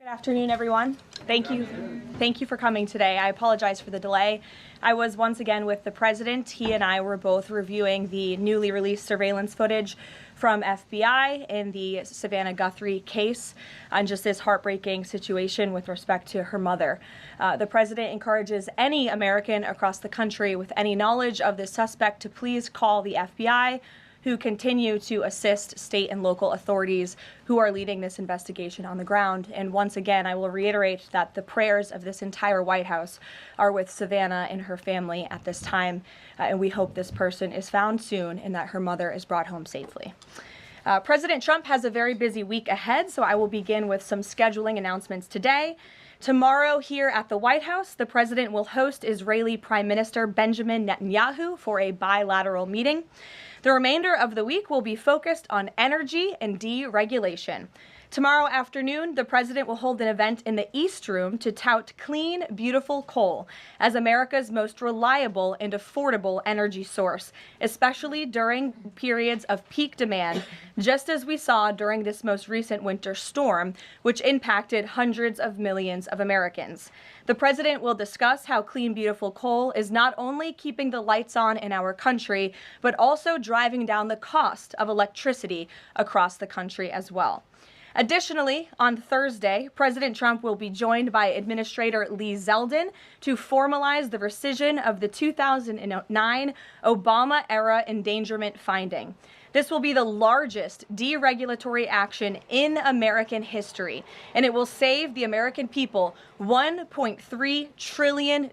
Good afternoon, everyone. Thank you for coming today. I apologize for the delay. I was once again with the president. He and I were both reviewing the newly released surveillance footage from FBI in the Savannah Guthrie case on just this heartbreaking situation with respect to her mother. The president encourages any American across the country with any knowledge of this suspect to please call the FBI, who continue to assist state and local authorities who are leading this investigation on the ground. And once again, I will reiterate that the prayers of this entire White House are with Savannah and her family at this time, and we hope this person is found soon and that her mother is brought home safely. President Trump has a very busy week ahead, so I will begin with some scheduling announcements today. Tomorrow here at the White House, the president will host Israeli Prime Minister Benjamin Netanyahu for a bilateral meeting. The remainder of the week will be focused on energy and deregulation. Tomorrow afternoon, the president will hold an event in the East Room to tout clean, beautiful coal as America's most reliable and affordable energy source, especially during periods of peak demand, just as we saw during this most recent winter storm, which impacted hundreds of millions of Americans. The president will discuss how clean, beautiful coal is not only keeping the lights on in our country, but also driving down the cost of electricity across the country as well. Additionally, on Thursday, President Trump will be joined by Administrator Lee Zeldin to formalize the rescission of the 2009 Obama-era endangerment finding. This will be the largest deregulatory action in American history, and it will save the American people $1.3 trillion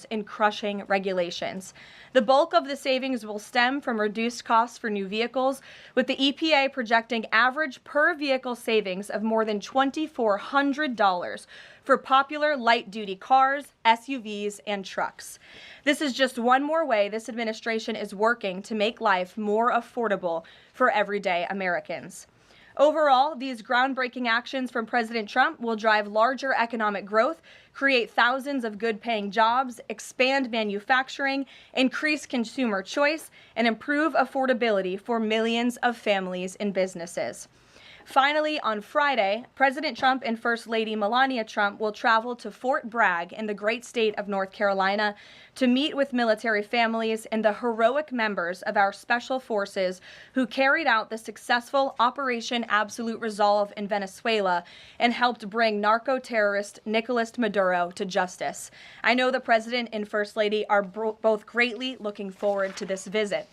in crushing regulations. The bulk of the savings will stem from reduced costs for new vehicles, with the EPA projecting average per vehicle savings of more than $2,400 for popular light-duty cars, SUVs, and trucks. This is just one more way this administration is working to make life more affordable for everyday Americans. Overall, these groundbreaking actions from President Trump will drive larger economic growth, create thousands of good-paying jobs, expand manufacturing, increase consumer choice, and improve affordability for millions of families and businesses. Finally, on Friday, President Trump and First Lady Melania Trump will travel to Fort Bragg in the great state of North Carolina to meet with military families and the heroic members of our special forces who carried out the successful Operation Absolute Resolve in Venezuela and helped bring narco-terrorist Nicolas Maduro to justice. I know the President and First Lady are both greatly looking forward to this visit.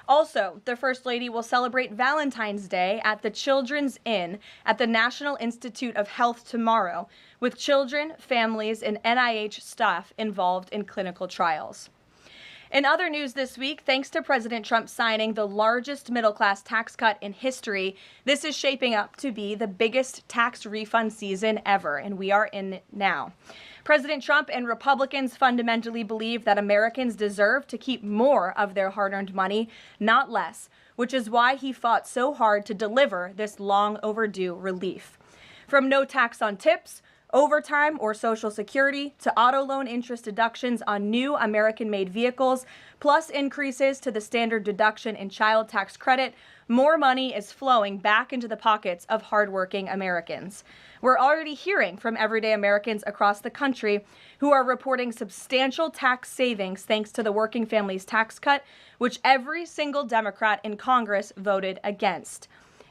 Also, the First Lady will celebrate Valentine's Day at the Children's Inn at the National Institute of Health tomorrow, with children, families, and NIH staff involved in clinical trials. In other news this week, thanks to President Trump signing the largest middle-class tax cut in history, this is shaping up to be the biggest tax refund season ever, and we are in it now. President Trump and Republicans fundamentally believe that Americans deserve to keep more of their hard-earned money, not less, which is why he fought so hard to deliver this long overdue relief. From no tax on tips, overtime, or Social Security, to auto loan interest deductions on new American-made vehicles, plus increases to the standard deduction in child tax credit, more money is flowing back into the pockets of hardworking Americans. We're already hearing from everyday Americans across the country who are reporting substantial tax savings thanks to the Working Families Tax Cut, which every single Democrat in Congress voted against.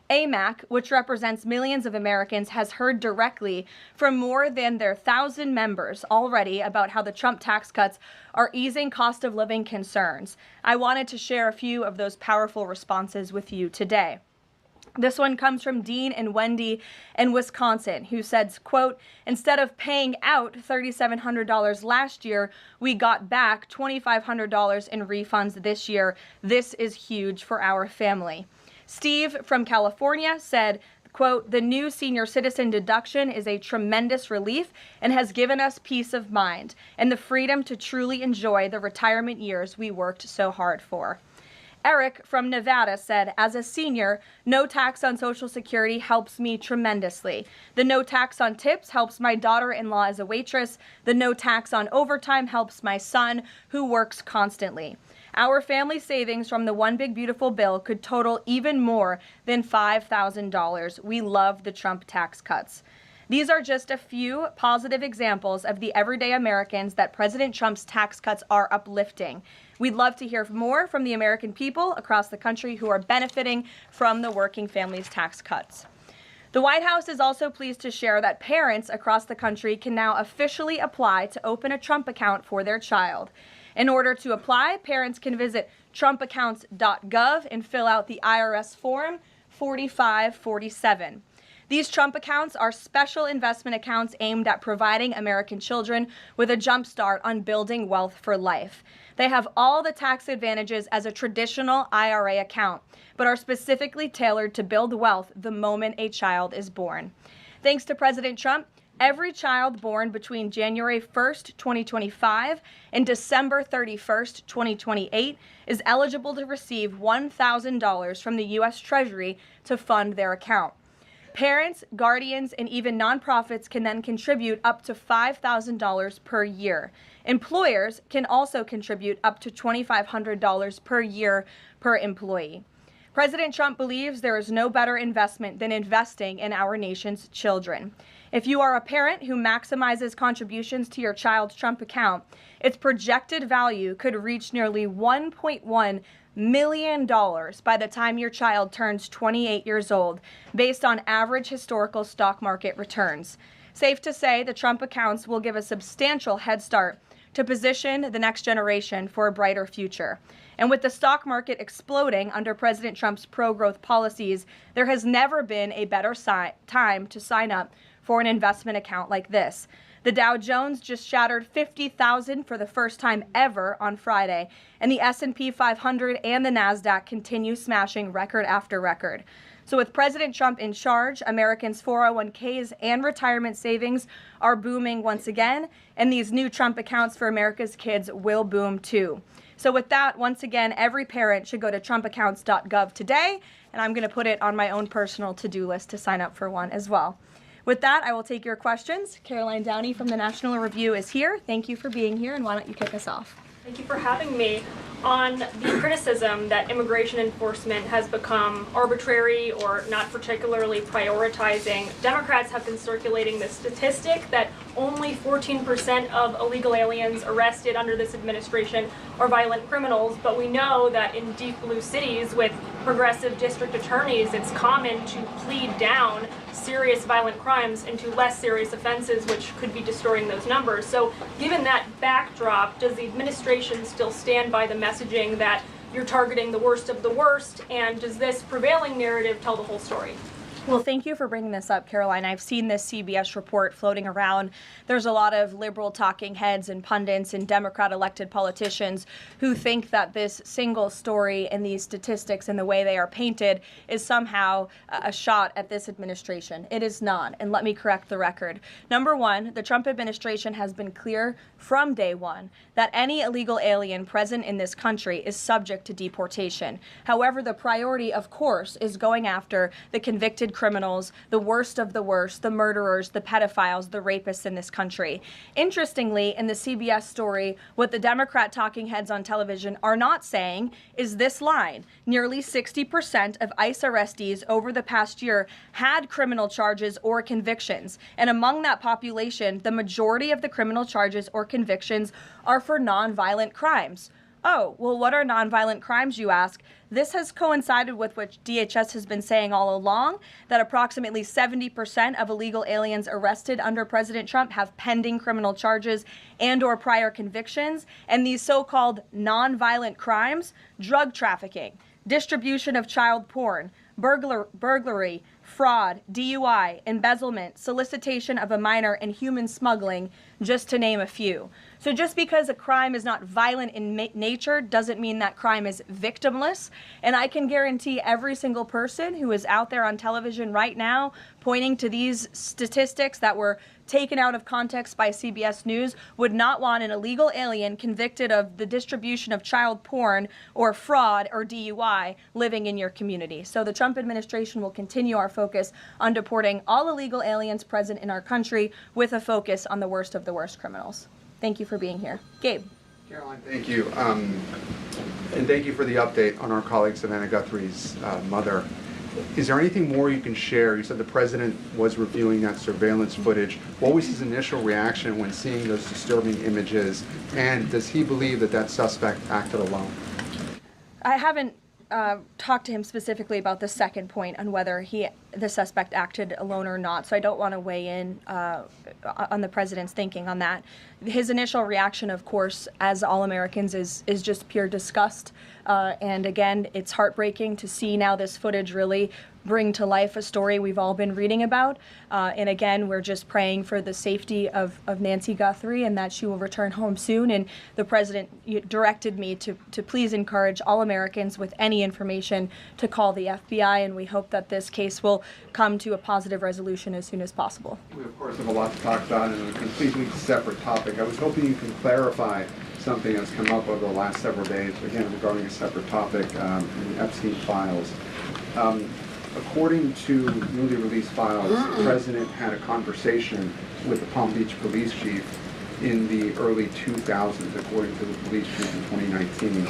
AMAC, which represents millions of Americans, has heard directly from more than their 1,000 members already about how the Trump tax cuts are easing cost of living concerns. I wanted to share a few of those powerful responses with you today. This one comes from Dean and Wendy in Wisconsin, who said, quote, "Instead of paying out $3,700 last year, we got back $2,500 in refunds this year. This is huge for our family." Steve from California said, quote, "The new senior citizen deduction is a tremendous relief and has given us peace of mind and the freedom to truly enjoy the retirement years we worked so hard for." Eric from Nevada said, "As a senior, no tax on Social Security helps me tremendously. The no tax on tips helps my daughter-in-law as a waitress. The no tax on overtime helps my son, who works constantly. Our family savings from the One Big Beautiful Bill could total even more than $5,000. We love the Trump tax cuts." These are just a few positive examples of the everyday Americans that President Trump's tax cuts are uplifting. We'd love to hear more from the American people across the country who are benefiting from the working families tax cuts. The White House is also pleased to share that parents across the country can now officially apply to open a Trump account for their child. In order to apply, parents can visit trumpaccounts.gov and fill out the IRS form 4547. These Trump accounts are special investment accounts aimed at providing American children with a jump start on building wealth for life. They have all the tax advantages as a traditional IRA account, but are specifically tailored to build wealth the moment a child is born. Thanks to President Trump, every child born between January 1st, 2025 and December 31st, 2028 is eligible to receive $1,000 from the U.S. Treasury to fund their account. Parents, guardians, and even nonprofits can then contribute up to $5,000 per year. Employers can also contribute up to $2,500 per year per employee. President Trump believes there is no better investment than investing in our nation's children. If you are a parent who maximizes contributions to your child's Trump account, its projected value could reach nearly $1.1 million by the time your child turns 28 years old, based on average historical stock market returns. Safe to say, the Trump accounts will give a substantial head start to position the next generation for a brighter future. And with the stock market exploding under President Trump's pro-growth policies, there has never been a better time to sign up for an investment account like this. The Dow Jones just shattered 50,000 for the first time ever on Friday, and the S&P 500 and the NASDAQ continue smashing record after record. So with President Trump in charge, Americans' 401ks and retirement savings are booming once again, and these new Trump accounts for America's kids will boom too. So with that, once again, every parent should go to trumpaccounts.gov today, and I'm going to put it on my own personal to-do list to sign up for one as well. With that, I will take your questions. Karoline Downey from the National Review is here. Thank you for being here, and why don't you kick us off? Thank you for having me. On the criticism that immigration enforcement has become arbitrary or not particularly prioritizing, Democrats have been circulating the statistic that only 14% of illegal aliens arrested under this administration are violent criminals, but we know that in deep blue cities with progressive district attorneys, it's common to plead down serious violent crimes into less serious offenses, which could be distorting those numbers. So given that backdrop, does the administration still stand by the messaging that you're targeting the worst of the worst, and does this prevailing narrative tell the whole story? Well, thank you for bringing this up, Karoline. I've seen this CBS report floating around. There's a lot of liberal talking heads and pundits and Democrat elected politicians who think that this single story and these statistics and the way they are painted is somehow a shot at this administration. It is not, and let me correct the record. Number one, the Trump administration has been clear from day one that any illegal alien present in this country is subject to deportation. However, the priority, of course, is going after the convicted criminals, the worst of the worst, the murderers, the pedophiles, the rapists in this country. Interestingly, in the CBS story, what the Democrat talking heads on television are not saying is this line. Nearly 60% of ICE arrestees over the past year had criminal charges or convictions. And among that population, the majority of the criminal charges or convictions are for nonviolent crimes. Oh, well, what are nonviolent crimes, you ask? This has coincided with what DHS has been saying all along, that approximately 70% of illegal aliens arrested under President Trump have pending criminal charges and or prior convictions. And these so-called nonviolent crimes, drug trafficking, distribution of child porn, burglary, fraud, DUI, embezzlement, solicitation of a minor, and human smuggling, just to name a few. So just because a crime is not violent in nature doesn't mean that crime is victimless. And I can guarantee every single person who is out there on television right now pointing to these statistics that were taken out of context by CBS News would not want an illegal alien convicted of the distribution of child porn or fraud or DUI living in your community. So the Trump administration will continue our focus on deporting all illegal aliens present in our country with a focus on the worst of the worst criminals. Thank you for being here. Gabe. Karoline, thank you. And thank you for the update on our colleague Savannah Guthrie's mother. Is there anything more you can share? You said the president was reviewing that surveillance footage. What was his initial reaction when seeing those disturbing images? And does he believe that that suspect acted alone? I haven't talked to him specifically about the second point on whether the suspect acted alone or not, so I don't want to weigh in on the president's thinking on that. His initial reaction, of course, as all Americans, is just pure disgust. And again, it's heartbreaking to see now this footage really bring to life a story we've all been reading about. And again, we're just praying for the safety of Nancy Guthrie and that she will return home soon. And the president directed me to please encourage all Americans with any information to call the FBI, and we hope that this case will come to a positive resolution as soon as possible. We, of course, have a lot to talk about in a completely separate topic. I was hoping you can clarify something that's come up over the last several days, again, regarding a separate topic in the Epstein files. According to newly released files, the president had a conversation with the Palm Beach police chief in the early 2000s, according to the police chief in 2019.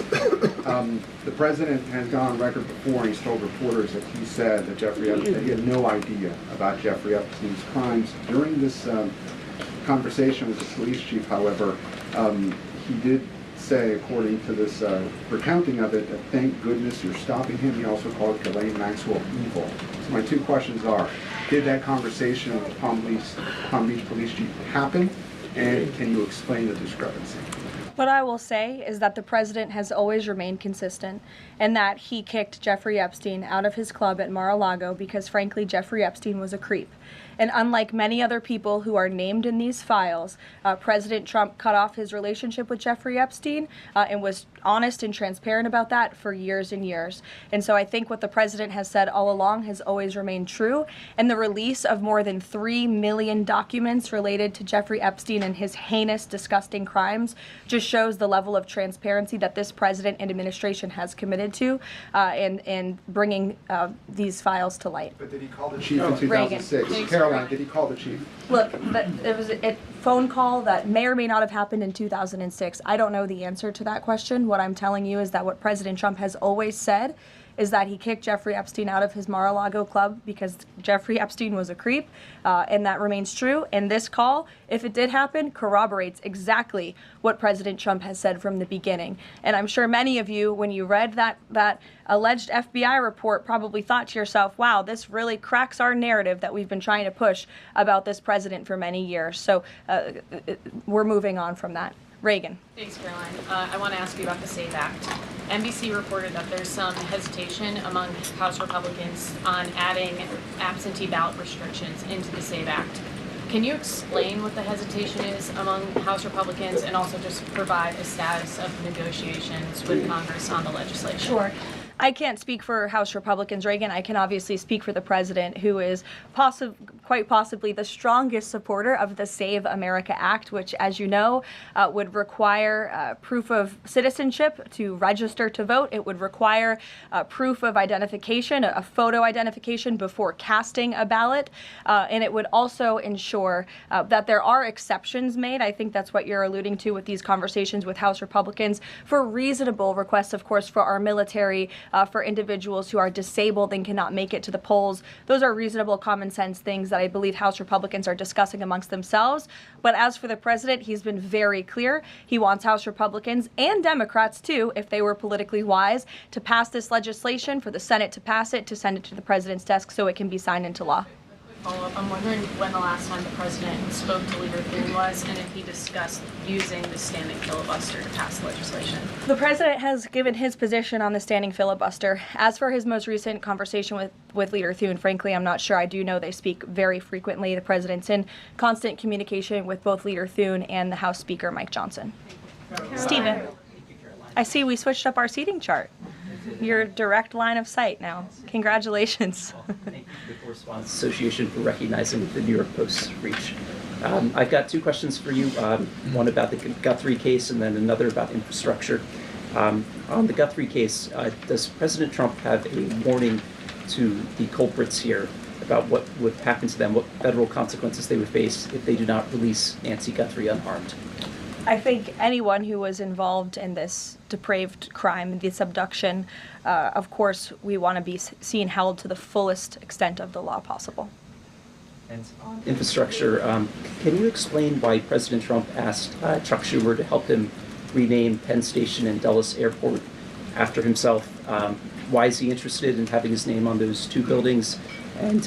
The president has gone on record before, and he's told reporters that he said that that he had no idea about Jeffrey Epstein's crimes. During this conversation with the police chief, however, he did say, according to this recounting of it, that thank goodness you're stopping him. He also called Karoline Maxwell evil. So my two questions are, did that conversation with the Palm Beach police chief happen? And can you explain the discrepancy? What I will say is that the president has always remained consistent and that he kicked Jeffrey Epstein out of his club at Mar-a-Lago because, frankly, Jeffrey Epstein was a creep. And unlike many other people who are named in these files, President Trump cut off his relationship with Jeffrey Epstein and was honest and transparent about that for years and years. And so I think what the president has said all along has always remained true. And the release of more than 3 million documents related to Jeffrey Epstein and his heinous, disgusting crimes just shows the level of transparency that this president and administration has committed to in bringing these files to light. But did he call the chief in 2006? Caroline, did he call the chief? Look, it was a phone call that may or may not have happened in 2006. I don't know the answer to that question. What I'm telling you is that what President Trump has always said is that he kicked Jeffrey Epstein out of his Mar-a-Lago club because Jeffrey Epstein was a creep, and that remains true. And this call, if it did happen, corroborates exactly what President Trump has said from the beginning. And I'm sure many of you, when you read that alleged FBI report, probably thought to yourself, wow, this really cracks our narrative that we've been trying to push about this president for many years. So we're moving on from that. Reagan. Thanks, Caroline. I want to ask you about the SAVE Act. NBC reported that there's some hesitation among House Republicans on adding absentee ballot restrictions into the SAVE Act. Can you explain what the hesitation is among House Republicans and also just provide a status of negotiations with Congress on the legislation? Sure. I can't speak for House Republicans, Reagan. I can obviously speak for the president, who is quite possibly the strongest supporter of the Save America Act, which, as you know, would require proof of citizenship to register to vote. It would require proof of identification, a photo identification before casting a ballot. And it would also ensure that there are exceptions made. I think that's what you're alluding to with these conversations with House Republicans for reasonable requests, of course, for our military, for individuals who are disabled and cannot make it to the polls. Those are reasonable, common sense things that I believe House Republicans are discussing amongst themselves. But as for the president, he's been very clear. He wants House Republicans and Democrats, too, if they were politically wise, to pass this legislation, for the Senate to pass it, to send it to the president's desk so it can be signed into law. Follow-up. I'm wondering when the last time the president spoke to Leader Thune was and if he discussed using the standing filibuster to pass legislation. The president has given his position on the standing filibuster. As for his most recent conversation with Leader Thune, frankly, I'm not sure. I do know they speak very frequently. The president's in constant communication with both Leader Thune and the House Speaker, Mike Johnson. Stephen, I see we switched up our seating chart. Your direct line of sight now. Congratulations. Thank you to the Correspondents Association for recognizing the New York Post's reach. I've got two questions for you, one about the Guthrie case and then another about infrastructure. On the Guthrie case, does President Trump have a warning to the culprits here about what would happen to them, what federal consequences they would face if they do not release Nancy Guthrie unharmed? I think anyone who was involved in this depraved crime, this abduction, of course, we want to be seen held to the fullest extent of the law possible. And on infrastructure, can you explain why President Trump asked Chuck Schumer to help him rename Penn Station and Dulles Airport after himself? Why is he interested in having his name on those two buildings? And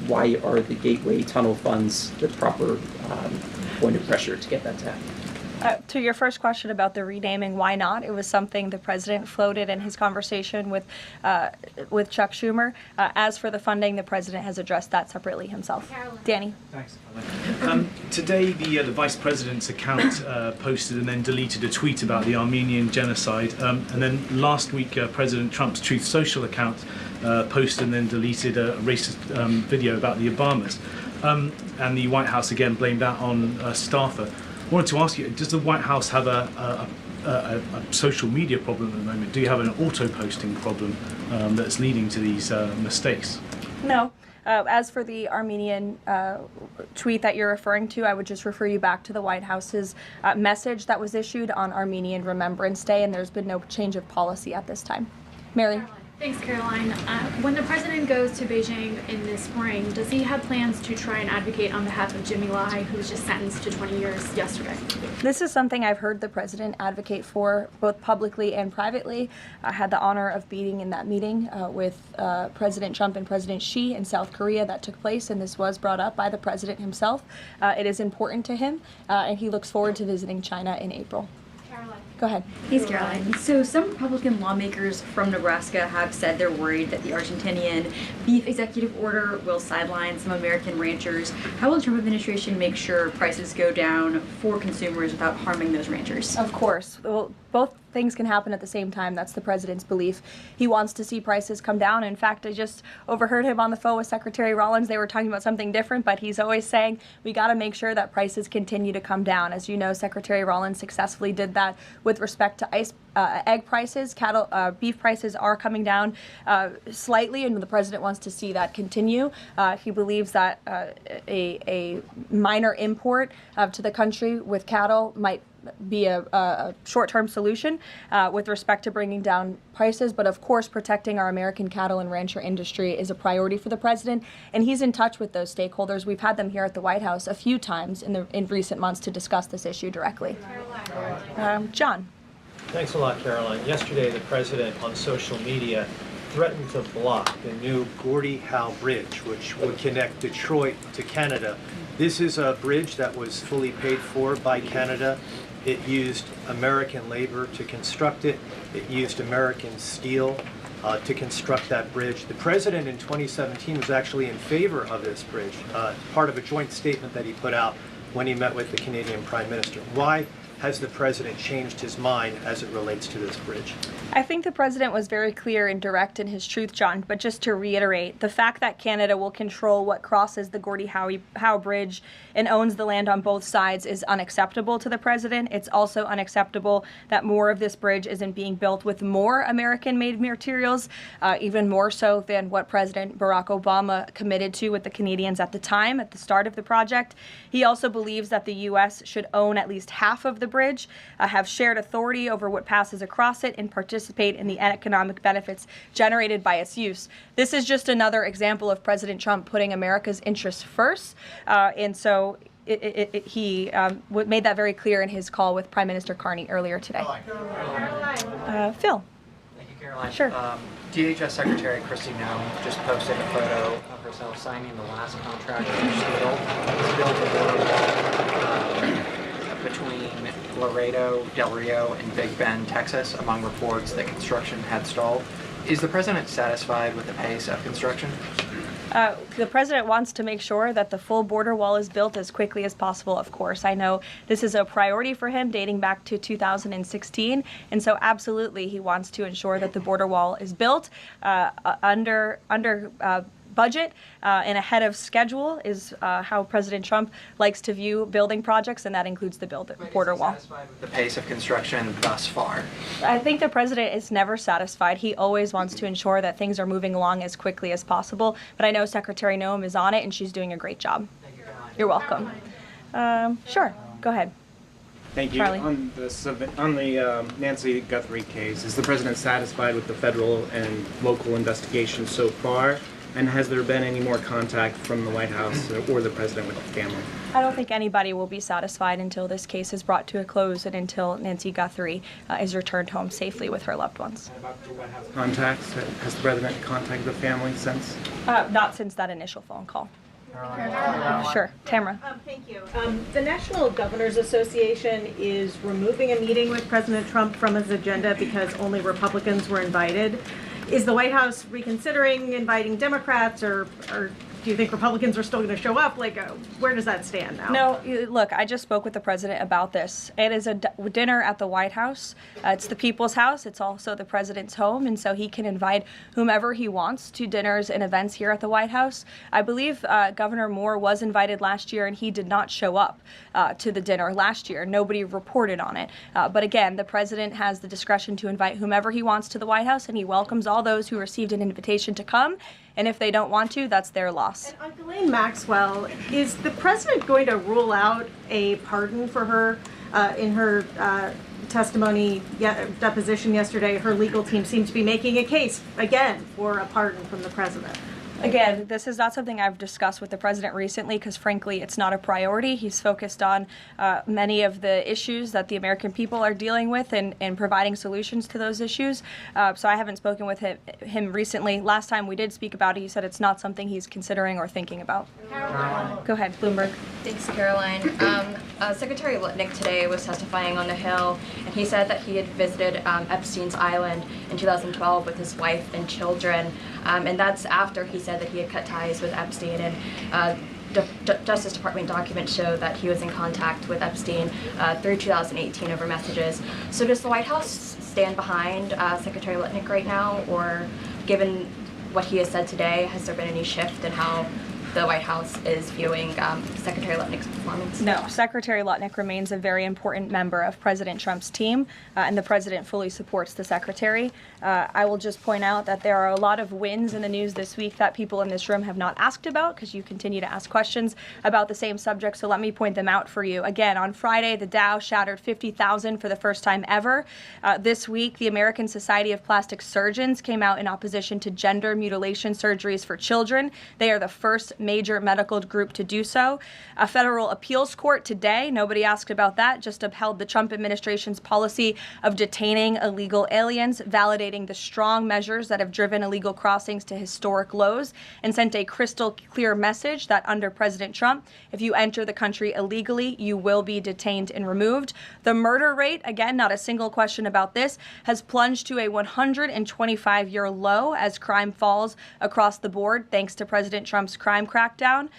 why are the Gateway Tunnel funds the proper point of pressure to get that to happen? To your first question about the renaming, why not? It was something the president floated in his conversation with Chuck Schumer. As for the funding, the president has addressed that separately himself. Karoline. Danny. Thanks. Today, the vice president's account posted and then deleted a tweet about the Armenian genocide. And then last week, President Trump's Truth Social account posted and then deleted a racist video about the Obamas. And the White House again blamed that on a staffer. I wanted to ask you, does the White House have a social media problem at the moment? Do you have an auto-posting problem that's leading to these mistakes? No. As for the Armenian tweet that you're referring to, I would just refer you back to the White House's message that was issued on Armenian Remembrance Day, and there's been no change of policy at this time. Mary? Thanks, Caroline. When the president goes to Beijing in the spring, does he have plans to try and advocate on behalf of Jimmy Lai, who was just sentenced to 20 years yesterday? This is something I've heard the president advocate for both publicly and privately. I had the honor of being in that meeting with President Trump and President Xi in South Korea that took place, and this was brought up by the president himself. It is important to him, and he looks forward to visiting China in April. Go ahead. Thanks, Caroline. So some Republican lawmakers from Nebraska have said they're worried that the Argentinian beef executive order will sideline some American ranchers. How will the Trump administration make sure prices go down for consumers without harming those ranchers? Of course. Well, both things can happen at the same time. That's the president's belief. He wants to see prices come down. In fact, I just overheard him on the phone with Secretary Rollins. They were talking about something different, but he's always saying we got to make sure that prices continue to come down. As you know, Secretary Rollins successfully did that with respect to egg prices. Beef prices are coming down slightly, and the president wants to see that continue. He believes that a minor import to the country with cattle might be a short-term solution with respect to bringing down prices, but of course protecting our American cattle and rancher industry is a priority for the president, and he's in touch with those stakeholders. We've had them here at the White House a few times in recent months to discuss this issue directly. John. Thanks a lot, Caroline. Yesterday, the president on social media threatened to block the new Gordie Howe Bridge, which would connect Detroit to Canada. This is a bridge that was fully paid for by Canada. It used American labor to construct it. It used American steel to construct that bridge. The president in 2017 was actually in favor of this bridge, part of a joint statement that he put out when he met with the Canadian Prime Minister. Why has the president changed his mind as it relates to this bridge? I think the president was very clear and direct in his truth, John, but just to reiterate, the fact that Canada will control what crosses the Gordie Howe Bridge and owns the land on both sides is unacceptable to the president. It's also unacceptable that more of this bridge isn't being built with more American-made materials, even more so than what President Barack Obama committed to with the Canadians at the time, at the start of the project. He also believes that the U.S. should own at least half of the bridge, have shared authority over what passes across it, and participate in the economic benefits generated by its use. This is just another example of President Trump putting America's interests first, and so he made that very clear in his call with Prime Minister Carney earlier today. Phil. Thank you, Caroline. Sure. DHS Secretary Kristi Noem just posted a photo of herself signing the last contract to build a border wall between Laredo, Del Rio, and Big Bend, Texas, among reports that construction had stalled. Is the president satisfied with the pace of construction? The president wants to make sure that the full border wall is built as quickly as possible, of course. I know this is a priority for him dating back to 2016, and so absolutely he wants to ensure that the border wall is built under budget and ahead of schedule is how President Trump likes to view building projects, and that includes the border wall. Satisfied with the pace of construction thus far? I think the president is never satisfied. He always wants to ensure that things are moving along as quickly as possible, but I know Secretary Noem is on it, and she's doing a great job. Thank you, Caroline. You're welcome. Sure, go ahead. Thank you. Charlie. On the Nancy Guthrie case, is the president satisfied with the federal and local investigation so far? And has there been any more contact from the White House or the president with the family? I don't think anybody will be satisfied until this case is brought to a close and until Nancy Guthrie is returned home safely with her loved ones. And about the White House contacts, has the president contacted the family since? Not since that initial phone call. Sure. Tamara. Thank you. The National Governors Association is removing a meeting with President Trump from his agenda because only Republicans were invited. Is the White House reconsidering inviting Democrats, or do you think Republicans are still going to show up? Like, where does that stand now? No, look, I just spoke with the president about this. It is a dinner at the White House. It's the people's house. It's also the president's home, and so he can invite whomever he wants to dinners and events here at the White House. I believe Governor Moore was invited last year, and he did not show up to the dinner last year. Nobody reported on it. But again, the president has the discretion to invite whomever he wants to the White House, and he welcomes all those who received an invitation to come. And if they don't want to, that's their loss. And on Ghislaine Maxwell, is the president going to rule out a pardon for her in her testimony, deposition yesterday? Her legal team seemed to be making a case, again, for a pardon from the president. Again, this is not something I've discussed with the president recently because, frankly, it's not a priority. He's focused on many of the issues that the American people are dealing with and providing solutions to those issues. So I haven't spoken with him recently. Last time we did speak about it, he said it's not something he's considering or thinking about. Caroline. Go ahead, Bloomberg. Thanks, Caroline. Secretary Litnick today was testifying on the Hill, and he said that he had visited Epstein's Island in 2012 with his wife and children, and that's after he said that he had cut ties with Epstein, and Justice Department documents show that he was in contact with Epstein through 2018 over messages. So does the White House stand behind Secretary Litnick right now, or given what he has said today, has there been any shift in how the White House is viewing Secretary Litnick's performance? No, Secretary Litnick remains a very important member of President Trump's team, and the president fully supports the secretary. I will just point out that there are a lot of wins in the news this week that people in this room have not asked about because you continue to ask questions about the same subject, so let me point them out for you. Again, on Friday, the Dow shattered 50,000 for the first time ever. This week, the American Society of Plastic Surgeons came out in opposition to gender mutilation surgeries for children. They are the first major medical group to do so. A federal appeals court today, nobody asked about that, just upheld the Trump administration's policy of detaining illegal aliens, validating the strong measures that have driven illegal crossings to historic lows, and sent a crystal clear message that under President Trump, if you enter the country illegally, you will be detained and removed. The murder rate, again, not a single question about this, has plunged to a 125-year low as crime falls across the board thanks to President Trump's crime crackdown.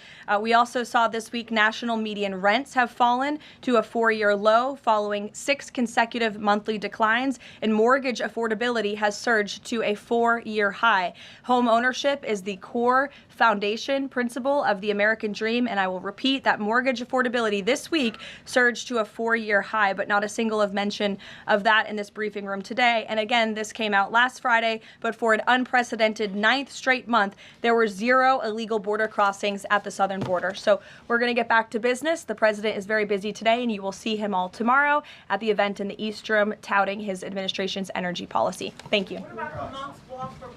We also saw this week national median rents have fallen to a 4-year low following 6 consecutive monthly declines, and mortgage affordability has surged to a 4-year high. Home ownership is the core foundation principle of the American dream, and I will repeat that mortgage affordability this week surged to a 4-year high, but not a single of mention of that in this briefing room today. And again, this came out last Friday, but for an unprecedented 9th straight month, there were 0 illegal border crossings at the southern border. So we're going to get back to business. The president is very busy today, and you will see him all tomorrow at the event in the East Room touting his administration's energy policy. Thank you. What about Vermont's block for